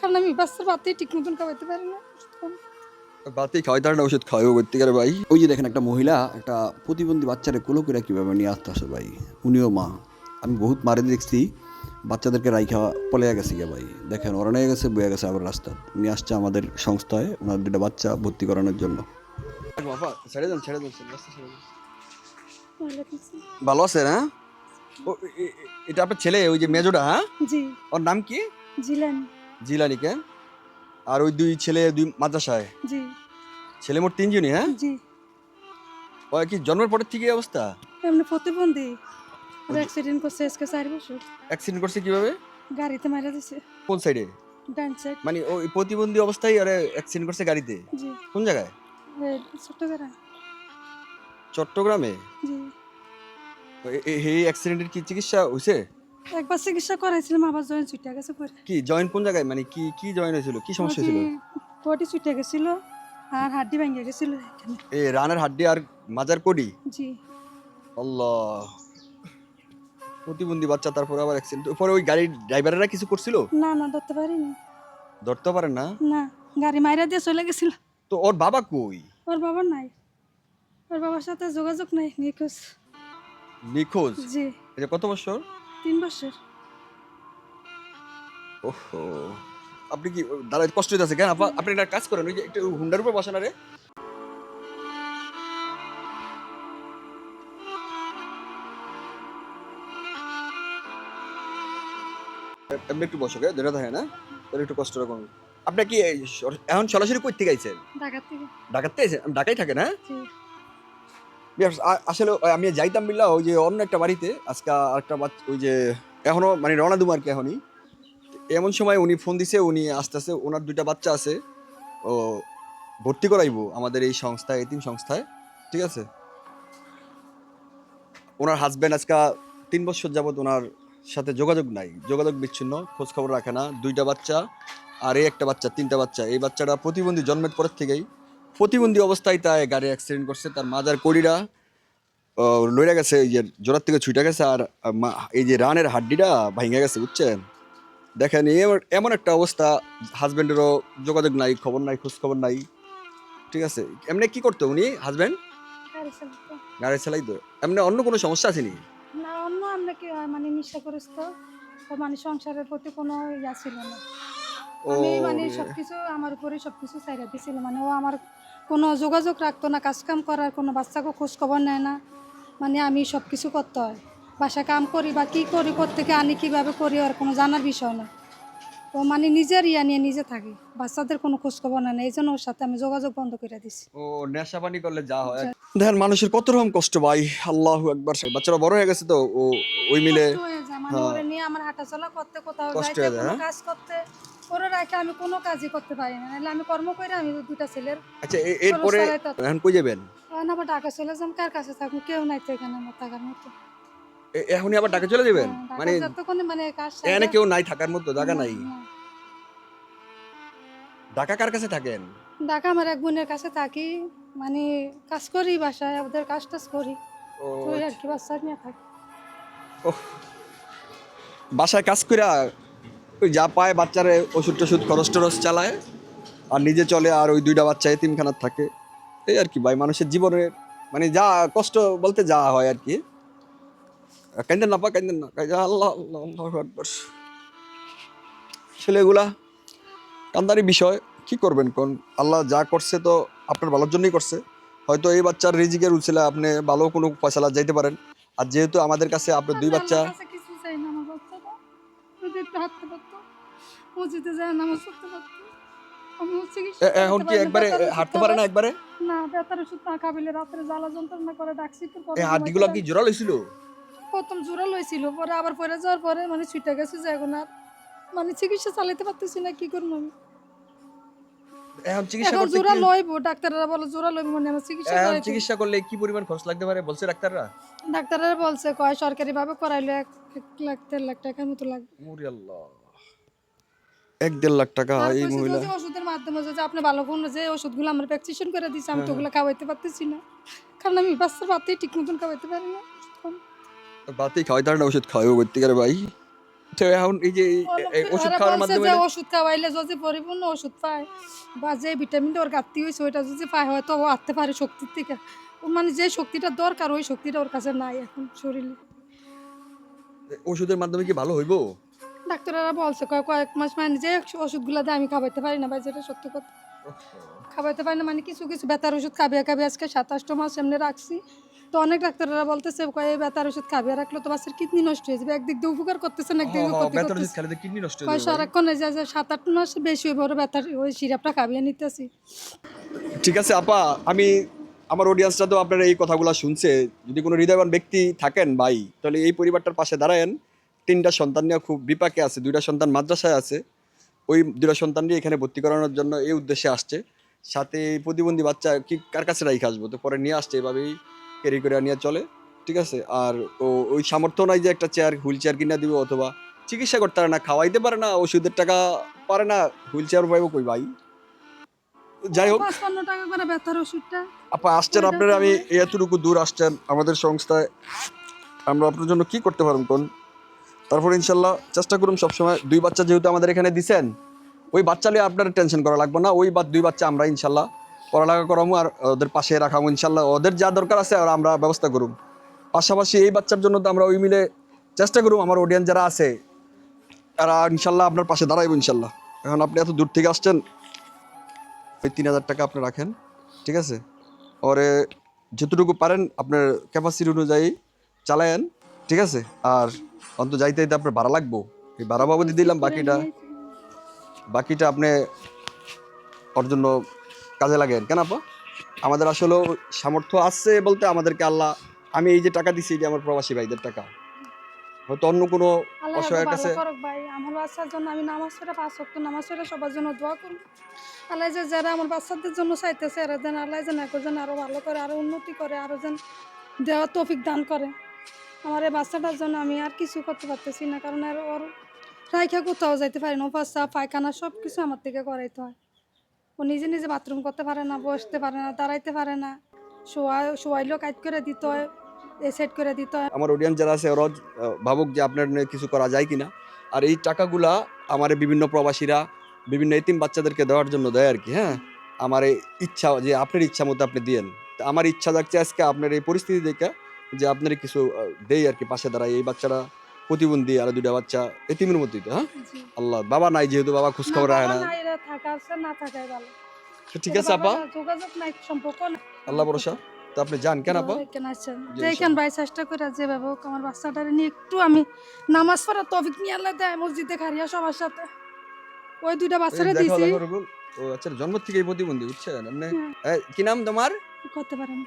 কারণ আমি বাচ্চার ভাতই ঠিক মতন খাওয়াইতে পারি না। বাতেই খাওয়াই তার না ওষুধ খাওয়াও করতে গেলে ভাই। ওই যে দেখেন একটা মহিলা একটা প্রতিবন্ধী বাচ্চারে কোলো করে কীভাবে নিয়ে আসতে আসে ভাই, উনিও মা। আমি বহুত মারে দেখছি বাচ্চাদেরকে রাইখা পলে গেছে গিয়ে ভাই। দেখেন ওরা নিয়ে গেছে বয়ে গেছে আবার রাস্তা নিয়ে আসছে আমাদের সংস্থায় ওনার দুটা বাচ্চা ভর্তি করানোর জন্য। ছেড়ে দেন ছেড়ে দেন, ভালো আছে না? এটা আপনার ছেলে ওই যে মেজোটা? হ্যাঁ জি। ওর নাম কি? জিলানি। জিলানি কে? আর ওই দুই ছেলে দুই মাদ্রাসায়? জি। ছেলে মোট তিনজনই? হ্যাঁ জি। ও কি জন্মের পরের থেকে এই অবস্থা? এমনি প্রতিবন্ধী, অ্যাক্সিডেন্ট করছে আজকে 4 বছর। অ্যাক্সিডেন্ট করছে কিভাবে? গাড়িতে মারা দিছে। কোন সাইডে? ডান সাইড। মানে ওই প্রতিবন্ধী অবস্থায় আরে অ্যাক্সিডেন্ট করছে গাড়িতে? জি। কোন জায়গায়? চট্টগ্রাম। চট্টগ্রামে? জি। এই অ্যাক্সিডেন্টের কি চিকিৎসা হইছে? একবার চিকিৎসা করাইছিলাম, আবার জয়েন্ট ছুটে গেছে পরে। কি জয়েন্ট কোন জায়গায়, মানে কি কি জয়েন্ট হয়েছিল, কি সমস্যা ছিল? কোটি ছুটে গেছিল আর হাড্ডি ভেঙে গেছিল এখানে। এই রানের হাড্ডি আর মাজার কোডি? জি। আল্লাহ, প্রতিবন্ধী বাচ্চা তারপর আবার অ্যাক্সিডেন্ট। পরে ওই গাড়ির ড্রাইভাররা কিছু করছিল? না না, ধরতে পারিনি। ধরতে পারেন না? না, গাড়ি মাইরা দিয়ে চলে গেছিল। তো ওর বাবা কই? ওর বাবা নাই, ওর বাবার সাথে যোগাযোগ নাই, নিখোঁজ। নিখোঁজ? জি। এটা কত বছর? 3 বছর। ওহো, আপনি কি দাঁড়ায় কষ্ট হইতাছে কেন? আপনি একটা কাজ করেন, ওই যে একটু হুন্ডার উপর বসান। আরে আপনি একটু বসো, ধরে থাকে না তাহলে একটু কষ্ট রকম। আপনি কি এখন সরাসরি কই থেকে আইছেন? ঢাকা থেকে। ঢাকাতে আইছেন? ঢাকায় থাকেন? হ্যাঁ জি। আসলে আমি যাইতাম বিল্লা ওই যে অন্য একটা বাড়িতে আজকে আরেকটা ওই যে এখনো মানে রওনা দুম আর কি এখনই। এমন সময় উনি ফোন দিছে, উনি আসতেছে, ওনার দুইটা বাচ্চা আছে, ও ভর্তি করাইবো আমাদের এই সংস্থায়, এতিম সংস্থায়। ঠিক আছে, ওনার হাজব্যান্ড আজকে 3 বছর যাবত ওনার সাথে যোগাযোগ নাই, যোগাযোগ বিচ্ছিন্ন, খোঁজ খবর রাখে না। দুইটা বাচ্চা আর এই একটা বাচ্চা, 3টা বাচ্চা। এই বাচ্চাটা প্রতিবন্ধী, জন্মের পরের থেকেই প্রতিবন্ধী অবস্থায় তাই গাড়ি অ্যাক্সিডেন্ট করছে। তার মাজার কড়িটা লইয়া গেছে, এই যে জোড়ার থেকে ছুটে গেছে, আর এই যে রানের হাড্ডিটা ভাঙে গেছে, বুঝছেন? দেখেন এমন একটা অবস্থা, হাজব্যান্ডেরও যোগাযোগ নাই, খবর নাই, খোঁজ খবর নাই। ঠিক আছে, এমনি কি করতো উনি হাজব্যান্ড? গাড়ি চালাতো। গাড়ি চালাইতো? এমনি অন্য কোনো সমস্যা আসেনি? না, অন্য আমরা কি মানে নেশাগ্রস্ত, তো মানে সংসারের প্রতি কোনো ইয়া ছিল না। আমি মানে সবকিছু আমার উপরে সবকিছু ছাইড়া দিছিল। মানে ও আমার কোনো যোগাযোগ রাখতো না, কাজকাম করার কোনো বাচ্চাকে খোঁজ খবর নেয় না। মানে আমি সব কিছু করতে হয়, বাসা কাম করি বা কী করি, কোত্থেকে আনি, কীভাবে করি, আর কোনো জানার বিষয় না। ও মানে নিজের ইয়া নিয়ে নিজে থাকে, বাচ্চাদের কোনো খোঁজ খবর নেয় না। এই জন্য ওর সাথে আমি যোগাযোগ বন্ধ করে দিছি। ও নেশা পানি করলে যা হয়। দেখেন মানুষের কত রকম কষ্ট ভাই, আল্লাহু আকবার। বাচ্চারা বড় হয়ে গেছে তো ওই মিলে কষ্ট হয়ে যায়, মানে ওরে নিয়ে আমার হাঁটাচলা করতে, কোথাও কষ্ট যাইতে, হয়ে যায়। কোনো হ্যাঁ, কাজ করতে, ওরে রাখে আমি কোনো কাজই করতে পারি না। নাহলে আমি কর্ম করে আমি দুটা ছেলের আচ্ছা এরপরে এখন কই যাবেন? আবার ঢাকা চলে যাম, কার কাছে থাকবো, কেউ নাই তো এখানে আমার থাকার মতো। এখনই আবার ঢাকা চলে যাবেন? মানে যতক্ষণ মানে কাজ এখানে কেউ নাই থাকার মতো, জায়গা নাই? না। ঢাকা কার কাছে থাকেন? ঢাকা আমার এক বোনের কাছে থাকি, মানে কাজ করি বাসায়, ওদের কাজ টাজ করি, ওই আর কি, বাচ্চা নিয়ে থাকি। বাসায় কাজ করে ওই যা পায় বাচ্চারে ওষুধ টষুধ খরচ টরচ চালায়, আর নিজে চলে, আর ওই দুইটা বাচ্চা এতিমখানার থাকে। এই আর কি ভাই, মানুষের জীবনের মানে যা কষ্ট বলতে যা হয় আর কি। কান্দেন না পা, কান্দেন না, আল্লাহ আল্লাহ আল্লাহু আকবার। ছেলেগুলা কান্দারি বিষয়, কি করবেন কোন? আল্লাহ যা করছে তো আপনার ভালোর জন্যই করছে। হয়তো এই বাচ্চার রিজিকের উছিলা আপনি ভালো কোনো ফয়সালা যাইতে পারেন। আর যেহেতু আমাদের কাছে আপনার দুই বাচ্চা, কিছু চাই না আমার বাচ্চাটা, যদি একটু হাঁটতে পারতো, মসজিদে যায় নামাজ পড়তে পারতো। আমি চিকিৎসা এখন কি একবারে হাঁটতে পারে না? একবারে না, ব্যথার ওষুধ না খাবিলে রাত্রে জ্বালা যন্ত্রণা করে, ডাকছি এই হাড্ডিগুলো কি জোড়া লইছিল? প্রথম জোড়া লইছিল, পরে আবার পরে যাওয়ার পরে মানে ছুটে গেছে যে এখন আর মানে চিকিৎসা চালাইতে পারতেছি না, কি করবো আমি? এখন চিকিৎসা করতে জোড়া লইবো, ডাক্তাররা বলে জোড়া লইবো, মানে আমার চিকিৎসা করলে কি পরিমাণ খরচ লাগতে পারে বলছে ডাক্তাররা? ডাক্তাররা বলছে, কয় সরকারি ভাবে করাইলে 1 লাখ 1.5 লাখ টাকার মতো লাগবে। ওরে আল্লাহ, 1-1.5 লাখ টাকা এই মহিলা। ওষুধের মাধ্যমে যদি আপনি ভালো কোনো যে ওষুধগুলো আমার প্রেসক্রিপশন করে দিচ্ছে, আমি তো ওগুলো খাওয়াইতে পারতেছি না, কারণ আমি বাচ্চার ভাতই ঠিক মতন খাওয়াইতে পারি না। বাতেই খাওয়াই তার না ওষুধ খাওয়াইও করতে গেলে ভাই। তো এখন এই যে এই ওষুধ ওরা খাওয়ার বলছে মাধ্যমে যে ওষুধ খাওয়াইলে যদি পরিপূর্ণ ওষুধ পায় বা যে ভিটামিন ওর ঘাটতি হয়েছে ওইটা যদি পায় হয়তো ও আসতে পারে শক্তির থেকে। ও মানে যে শক্তিটা দরকার ওই শক্তিটা ওর কাছে নাই এখন শরীরে। ওষুধের মাধ্যমে কি ভালো হইবো? ডাক্তাররা বলছে কয়েক মাস মানে যে ওষুধগুলো দেয় আমি খাবাইতে পারি না ভাই, যেটা সত্য কথা। খাবাইতে পারি না মানে কিছু কিছু ব্যথার ওষুধ খাবিয়ে খাবিয়ে আজকে 27টা মাস এমনি রাখছি। তো অনেক ডাক্তাররা বলতেছে এই ব্যথার ওষুধ খাবিয়ে রাখলে তো বাচ্চার কিডনি নষ্ট হয়ে যাবে, একদিক দিয়ে উপকার করতেছে না একদিক দিয়ে ক্ষতি ব্যথার ওষুধ করতেছে। খেলে তো কিডনি নষ্ট হয়ে কয় যাবে ভাই। সারাক্ষণ এই যে 7-8 মাস বেশি হয়ে বড় ব্যথার ওই সিরাপটা খাবিয়ে নিতেছি। ঠিক আছে আপা, আমি আমার অডিয়েন্সরা তো আপনার এই কথাগুলো শুনছে, যদি কোনো হৃদয়বান ব্যক্তি থাকেন ভাই তাহলে এই পরিবারটার পাশে দাঁড়ায়েন। 3টা সন্তান নিয়ে খুব বিপাকে আছে, 2টা সন্তান মাদ্রাসায় আছে, ওই 2টা সন্তান নিয়ে এখানে ভর্তি করানোর জন্য এই উদ্দেশ্যে আসছে। সাথে এই প্রতিবন্ধী বাচ্চা কি কার কাছে রাইখে আসবো, তো পরে নিয়ে আসছে, এভাবেই ক্যারি করে নিয়ে চলে। ঠিক আছে, আর ওই সামর্থ্য নাই যে একটা হুইল চেয়ার কিনে দিব, অথবা চিকিৎসা করতে পারে না, খাওয়াইতে পারে না, ওষুধের টাকা পারে না, হুইল চেয়ার পাইবো কই ভাই। যাই হোক 55 টাকা করে ব্যথার ওষুধটা। আপা আসছেন আপনারা, আমি এতটুকু দূর আসছেন আমাদের সংস্থায়, আমরা আপনার জন্য কি করতে পারবো কোন। তারপর ইনশাল্লাহ চেষ্টা করুন সবসময়। 2 বাচ্চা যেহেতু আমাদের এখানে দিছেন, ওই বাচ্চা নিয়ে আপনার টেনশন করা লাগবে না, ওই 2 বাচ্চা আমরা ইনশাল্লাহ পড়ালেখা করাবো আর ওদের পাশে রাখাবো ইনশাল্লাহ, ওদের যা দরকার আছে আর আমরা ব্যবস্থা করুম। পাশাপাশি এই বাচ্চার জন্য তো আমরা ওই মিলে চেষ্টা করুম, আমার অডিয়েন্স যারা আছে তারা ইনশাল্লাহ আপনার পাশে দাঁড়াইবো ইনশাল্লাহ। এখন আপনি এত দূর থেকে আসছেন, ওই 3000 টাকা আপনি রাখেন, ঠিক আছে, ওরে যতটুকু পারেন আপনার ক্যাপাসিটি অনুযায়ী চালায়েন, ঠিক আছে। আর অন্তত যাইতে যাইতে আপনার ভাড়া লাগবো, এই ভাড়া বাবদই দিলাম, বাকিটা আপনি ওর জন্য কাজে লাগেন কেন আপা। আমাদের আসলে সামর্থ্য আছে বলতে আমাদেরকে আল্লাহ, আমি এই যে টাকা দিছি এটা আমার প্রবাসী ভাইদের টাকা, হয়তো অন্য কোনো আল্লাহ অসহায়ের ভালো কাছে। করুক ভাই, আমার বাচ্চার জন্য আমি নামাজ পড়ে 5 ওয়াক্ত নামাজ পড়ে সবার জন্য দোয়া করুন। আল্লাহ যে যারা আমার বাচ্চাদের জন্য চাইতেছে এরা যেন আল্লাহ যেন যেন আরো ভালো করে, আরো উন্নতি করে, আরো যেন দেওয়ার তৌফিক দান করে। আমার এই বাচ্চাটার জন্য আমি আর কিছু করতে পারতেছি না, কারণ আর ওর রাইখা কোথাও যাইতে পারি না, ও বাচ্চা পায়খানা সব কিছু আমার থেকে করাইতে হয়। ও নিজে নিজে বাথরুম করতে পারে না, বসতে পারে না, দাঁড়াইতে পারে না, শোয়াইলেও কাজ করে দিতে হয়, এ সেট করে দিতে হয়। আমার অডিয়েন্স যারা আছে ওরা ভাবুক যে আপনার নিয়ে কিছু করা যায় কিনা। আর এই টাকাগুলা আমার বিভিন্ন প্রবাসীরা বিভিন্ন এতিম বাচ্চাদেরকে দেওয়ার জন্য দেয় আর কি। হ্যাঁ, আমার এই ইচ্ছা যে আপনার ইচ্ছা মতো আপনি দিয়েন, তো আমার ইচ্ছা যাচ্ছে আজকে আপনার এই পরিস্থিতি দেখে যে আপনার কিছু দেই আর কি, পাশে দাঁড়াই। এই বাচ্চারা প্রতিবন্ধী, আর 2টা বাচ্চা এতিমের মধ্যেই তো। হ্যাঁ, জি। আল্লাহ, বাবা নাই যেহেতু, বাবা খোঁজ খবর রাখে না। বাবা নাই, এরা থাকা আছে, না থাকাই ভালো। তো ঠিক আছে আপা, যোগাযোগ নাই, সম্পর্ক না। আল্লাহ ভরসা। তো আপনি যান কেন আপা। যেখান ভাই চেষ্টা করে যেভাবে হোক আমার বাচ্চাটারে নিয়ে একটু আমি নামাজ পড়ার তৌফিক নিয়ে আল্লাহ দেয় মসজিদে খারিয়া সবার সাথে। ওই 2টা বাচ্চারে দিছি। ও আচ্ছা, জন্ম থেকে প্রতিবন্ধী, বুঝছেন আপনি। হ্যাঁ। কি নাম তোমার? করতে পারেন।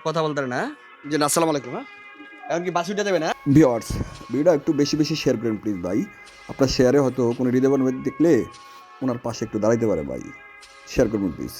কথা বলতে না। জি না, আসসালামু আলাইকুম। হ্যাঁ, এখন কি বাস উঠে যাবে না? ভিউয়ার্স, ভিডিওটা একটু বেশি বেশি শেয়ার করেন প্লিজ ভাই। আপনার শেয়ারে হয়তো কোনো হৃদয়বান ব্যক্তি দেখলে ওনার পাশে একটু দাঁড়াইতে পারে ভাই, শেয়ার করবেন প্লিজ।